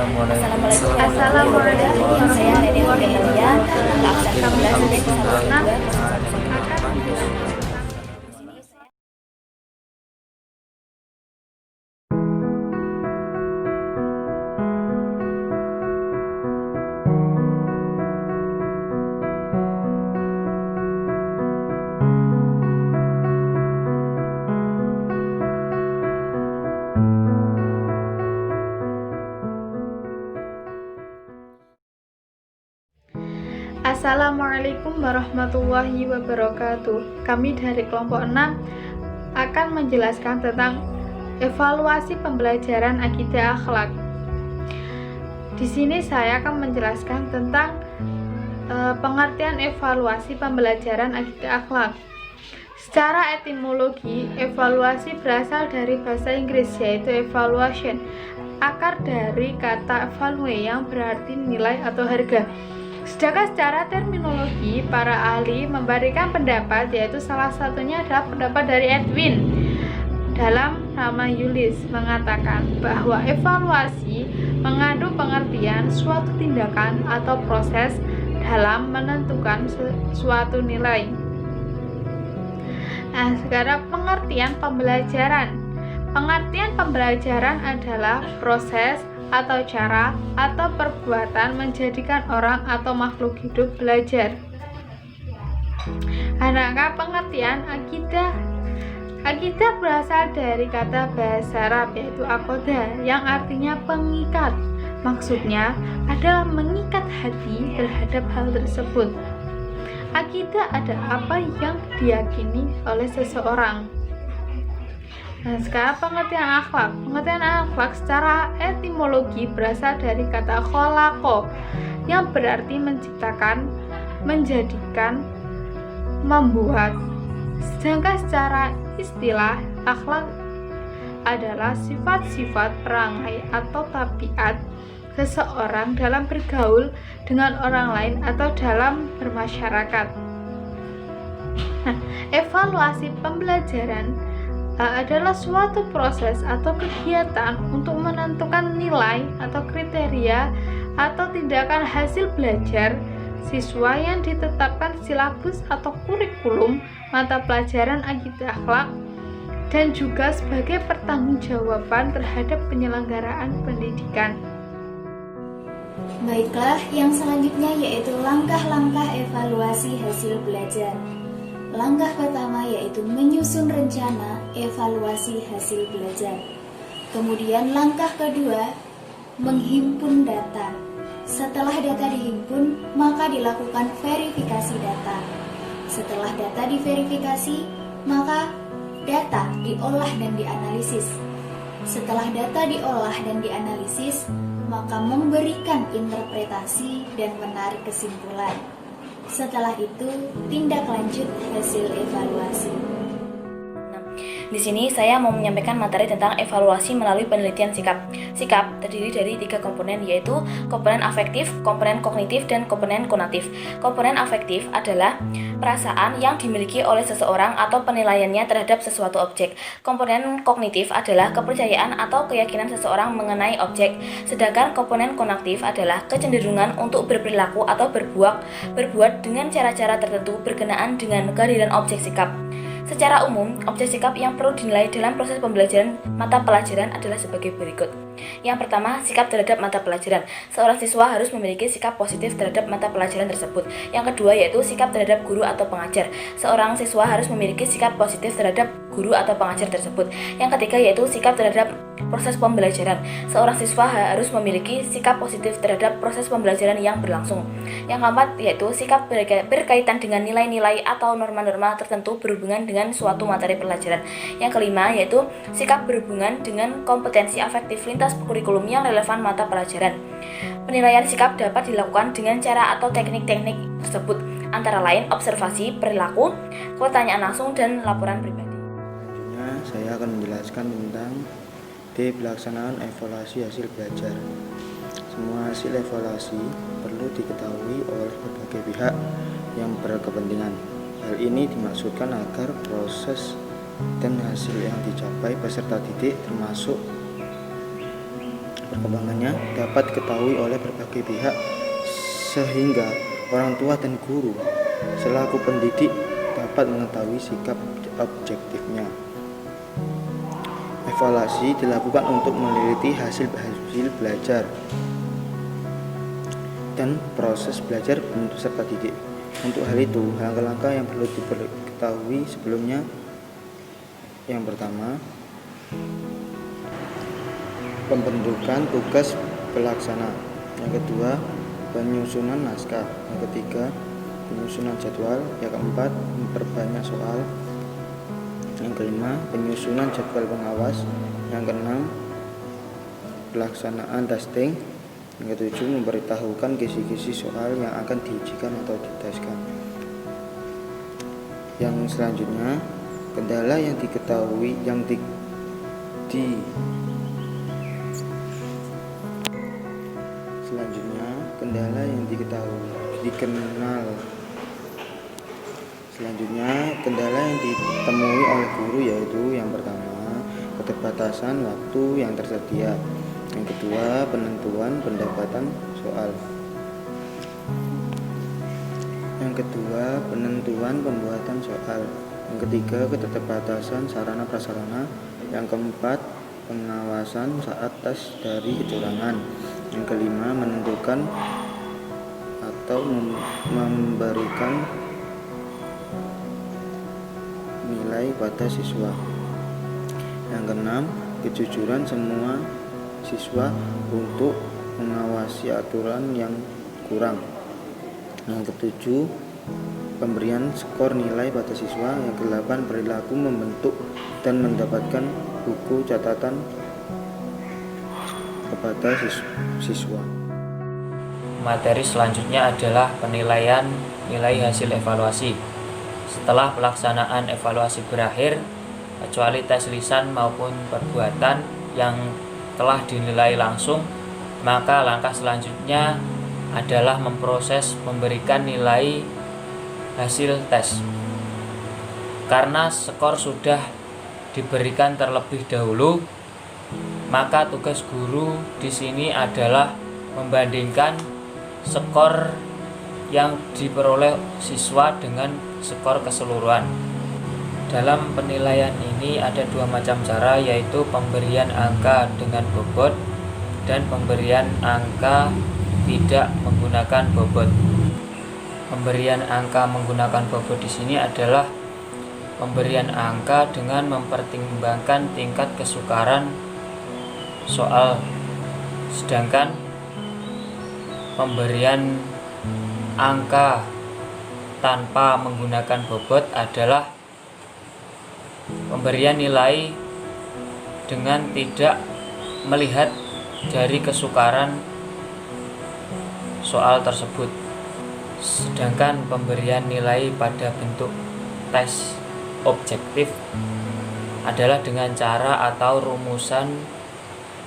Assalamualaikum warahmatullahi wabarakatuh. Kami dari Pesantren akan Assalamualaikum warahmatullahi wabarakatuh. Kami dari kelompok 6 akan menjelaskan tentang evaluasi pembelajaran akidah akhlak. Di sini saya akan menjelaskan tentang pengertian evaluasi pembelajaran akidah akhlak. Secara etimologi, evaluasi berasal dari bahasa Inggris yaitu evaluation. Akar dari kata evaluate yang berarti nilai atau harga. Sedangkan secara terminologi, para ahli memberikan pendapat, yaitu salah satunya adalah pendapat dari Edwin dalam nama Yulis mengatakan bahwa evaluasi mengandung pengertian suatu tindakan atau proses dalam menentukan suatu nilai. Nah, sekarang pengertian pembelajaran. Pengertian pembelajaran adalah proses atau cara atau perbuatan menjadikan orang atau makhluk hidup belajar. Adakah pengertian akidah? Akidah berasal dari kata bahasa Arab yaitu aqodah yang artinya pengikat. Maksudnya adalah mengikat hati terhadap hal tersebut. Akidah adalah apa yang diyakini oleh seseorang. Nah, sekarang pengertian akhlak. Pengertian akhlak secara etimologi berasal dari kata kholaqo yang berarti menciptakan, menjadikan, membuat. Sedangkan secara istilah, akhlak adalah sifat-sifat perangai atau tabiat seseorang dalam bergaul dengan orang lain atau dalam bermasyarakat. Nah, evaluasi pembelajaran adalah suatu proses atau kegiatan untuk menentukan nilai atau kriteria atau tindakan hasil belajar siswa yang ditetapkan silabus atau kurikulum mata pelajaran akidah akhlak dan juga sebagai pertanggungjawaban terhadap penyelenggaraan pendidikan. Baiklah, yang selanjutnya yaitu langkah-langkah evaluasi hasil belajar. Langkah pertama yaitu menyusun rencana evaluasi hasil belajar. Kemudian langkah kedua, menghimpun data. Setelah data dihimpun, maka dilakukan verifikasi data. Setelah data diverifikasi, maka data diolah dan dianalisis. Setelah data diolah dan dianalisis, maka memberikan interpretasi dan menarik kesimpulan. Setelah itu, tindak lanjut hasil evaluasi. Di sini saya mau menyampaikan materi tentang evaluasi melalui penelitian sikap. Sikap terdiri dari 3 komponen, yaitu komponen afektif, komponen kognitif, dan komponen konatif. Komponen afektif adalah perasaan yang dimiliki oleh seseorang atau penilaiannya terhadap sesuatu objek. Komponen kognitif adalah kepercayaan atau keyakinan seseorang mengenai objek. Sedangkan komponen konatif adalah kecenderungan untuk berperilaku atau berbuat dengan cara-cara tertentu berkenaan dengan kehadiran objek sikap. Secara umum, objek sikap yang perlu dinilai dalam proses pembelajaran mata pelajaran adalah sebagai berikut. Yang pertama, sikap terhadap mata pelajaran. Seorang siswa harus memiliki sikap positif terhadap mata pelajaran tersebut. Yang kedua yaitu sikap terhadap guru atau pengajar. Seorang siswa harus memiliki sikap positif terhadap guru atau pengajar tersebut. Yang ketiga yaitu sikap terhadap proses pembelajaran. Seorang siswa harus memiliki sikap positif terhadap proses pembelajaran yang berlangsung. Yang keempat yaitu sikap berkaitan dengan nilai-nilai atau norma-norma tertentu berhubungan dengan suatu materi pelajaran. Yang kelima yaitu sikap berhubungan dengan kompetensi afektif lintas kurikulum yang relevan mata pelajaran. Penilaian sikap dapat dilakukan dengan cara atau teknik-teknik tersebut, antara lain observasi, perilaku, pertanyaan langsung, dan laporan pribadi. Selanjutnya saya akan menjelaskan tentang pelaksanaan evaluasi hasil belajar. Semua hasil evaluasi perlu diketahui oleh berbagai pihak yang berkepentingan. Hal ini dimaksudkan agar proses dan hasil yang dicapai peserta didik termasuk perkembangannya dapat diketahui oleh berbagai pihak sehingga orang tua dan guru selaku pendidik dapat mengetahui sikap objektifnya. Evaluasi dilakukan untuk meneliti hasil belajar dan proses belajar peserta didik. Untuk hal itu, langkah-langkah yang perlu diketahui sebelumnya: yang pertama, pembentukan tugas pelaksana. Yang kedua, penyusunan naskah. Yang ketiga, penyusunan jadwal. Yang keempat, memperbanyak soal. Yang kelima, penyusunan jadwal pengawas. Yang keenam, pelaksanaan testing. Yang ketujuh, memberitahukan kisi-kisi soal yang akan diujikan atau diteskan. Yang selanjutnya, kendala yang diketahui kendala yang ditemui oleh guru yaitu: yang pertama, keterbatasan waktu yang tersedia. Yang kedua, penentuan pendapatan soal. Yang kedua, penentuan pembuatan soal. Yang ketiga, keterbatasan sarana prasarana. Yang keempat, pengawasan saat tes dari kecurangan. Yang kelima, menentukan atau memberikan nilai pada siswa. Yang keenam, kejujuran semua siswa untuk mengawasi aturan yang kurang. Yang ketujuh, pemberian skor nilai pada siswa. Yang kedelapan, perilaku membentuk dan mendapatkan buku catatan kepada siswa. Materi selanjutnya adalah penilaian nilai hasil evaluasi. Setelah pelaksanaan evaluasi berakhir, kecuali tes lisan maupun perbuatan yang telah dinilai langsung, maka langkah selanjutnya adalah memproses memberikan nilai hasil tes. Karena skor sudah diberikan terlebih dahulu, maka tugas guru di sini adalah membandingkan skor yang diperoleh siswa dengan skor keseluruhan. Dalam penilaian ini ada dua macam cara, yaitu pemberian angka dengan bobot dan pemberian angka tidak menggunakan bobot. Pemberian angka menggunakan bobot di sini adalah pemberian angka dengan mempertimbangkan tingkat kesukaran soal, sedangkan pemberian angka tanpa menggunakan bobot adalah pemberian nilai dengan tidak melihat dari kesukaran soal tersebut. Sedangkan pemberian nilai pada bentuk tes objektif adalah dengan cara atau rumusan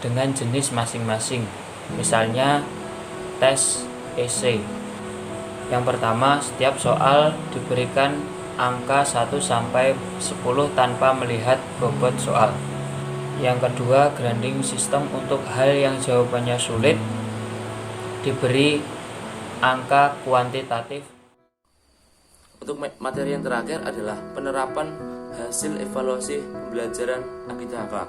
dengan jenis masing-masing. Misalnya tes esai. Yang pertama, setiap soal diberikan angka 1 sampai 10 tanpa melihat bobot soal. Yang kedua, grading system. Untuk hal yang jawabannya sulit diberi angka kuantitatif. Untuk materi yang terakhir adalah penerapan hasil evaluasi pembelajaran akidah akhlak.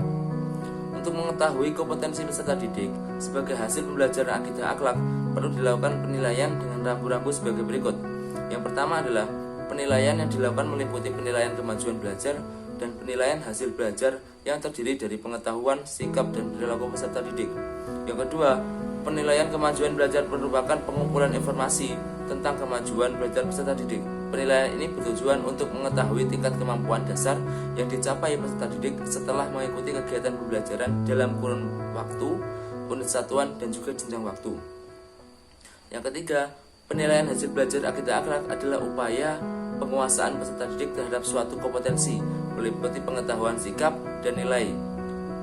Untuk mengetahui kompetensi peserta didik sebagai hasil pembelajaran akidah akhlak, perlu dilakukan penilaian dengan rambu-rambu sebagai berikut. Yang pertama adalah penilaian yang dilakukan meliputi penilaian kemajuan belajar dan penilaian hasil belajar yang terdiri dari pengetahuan, sikap, dan perilaku peserta didik. Yang kedua, penilaian kemajuan belajar merupakan pengumpulan informasi tentang kemajuan belajar peserta didik. Penilaian ini bertujuan untuk mengetahui tingkat kemampuan dasar yang dicapai peserta didik setelah mengikuti kegiatan pembelajaran dalam kurun waktu, unit satuan, dan juga jenjang waktu. Yang ketiga, penilaian hasil belajar akidah akhlak adalah upaya penguasaan peserta didik terhadap suatu kompetensi, meliputi pengetahuan, sikap, dan nilai.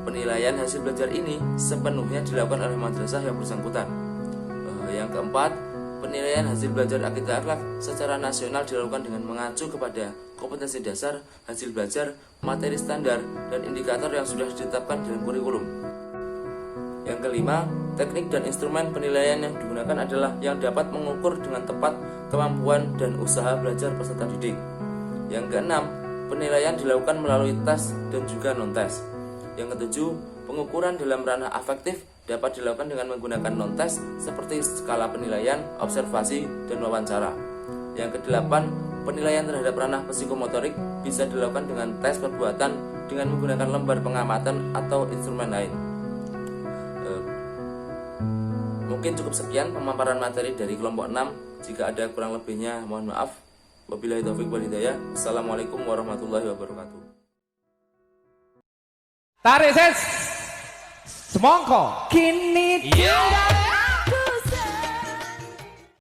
Penilaian hasil belajar ini sepenuhnya dilakukan oleh madrasah yang bersangkutan. Yang keempat, penilaian hasil belajar akidah akhlak secara nasional dilakukan dengan mengacu kepada kompetensi dasar, hasil belajar, materi standar, dan indikator yang sudah ditetapkan dalam kurikulum. Yang Yang kelima, teknik dan instrumen penilaian yang digunakan adalah yang dapat mengukur dengan tepat kemampuan dan usaha belajar peserta didik. Yang keenam, penilaian dilakukan melalui tes dan juga non-tes. Yang ketujuh, pengukuran dalam ranah afektif dapat dilakukan dengan menggunakan non-tes seperti skala penilaian, observasi, dan wawancara. Yang kedelapan, penilaian terhadap ranah psikomotorik bisa dilakukan dengan tes perbuatan dengan menggunakan lembar pengamatan atau instrumen lain. Mungkin cukup sekian pemaparan materi dari kelompok 6. Jika ada kurang lebihnya mohon maaf. Wabillahi taufiq wal hidayah. Assalamualaikum warahmatullahi wabarakatuh. Tarik ses semongko kini tinggal